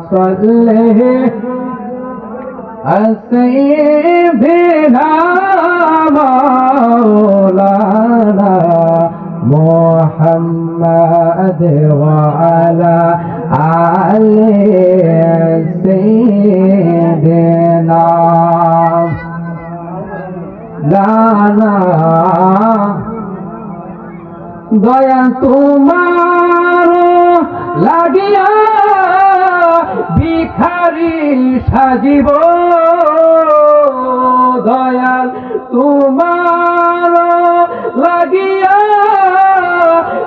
salli sayyidina maulana Muhammad wa ala ali sayyidina লানা দয়া তোমার লাগিয়া ভিখারি সাজিব দয়াল তোমার লাগিয়া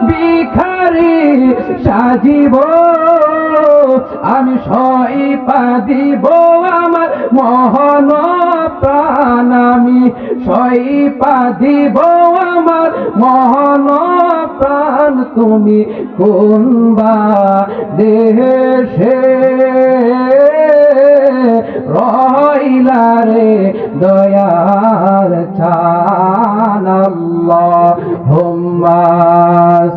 ভিখারি সাজিব আমি সইপা দিব আমার মহন প্রাণ আমি সইপা দিব আমার মহন প্রাণ তুমি কোনবা দেশে রইলা রে দয়ার চান আল্লাহুম্মা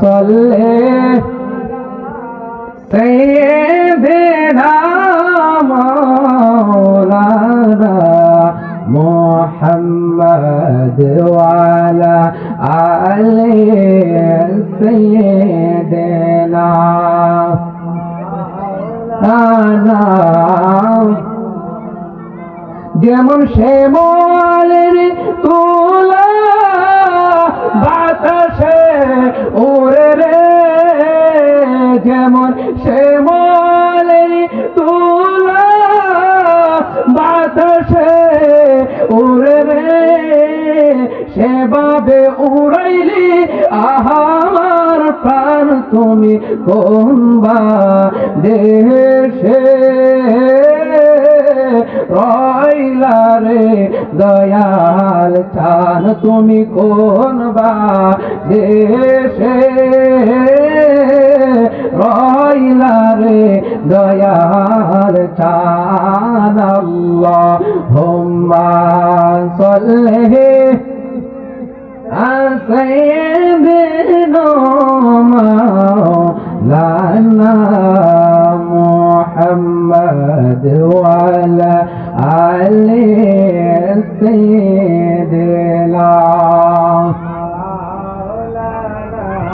সাল্লি sayyidina maulana Muhammad wa ala ali sayyidina ana যেমন শ্যামলের তুলা বাতাসে ওরে রে যেমন শ্যামলের তুলা বাতাসে ওরে রে সেভাবে উড়াইলি আহার প্রাণ তুমি কোনবা দেশে রইলা রে দয়াল চান তুমি কোনবা দেশে রইলা রে দয়াল চান আল্লাহুম্মা সাল্লি সাইয়্যিদিনা মাওলানা মুহাম্মদ ওয়া আলা আলি সাইয়্যিদিনা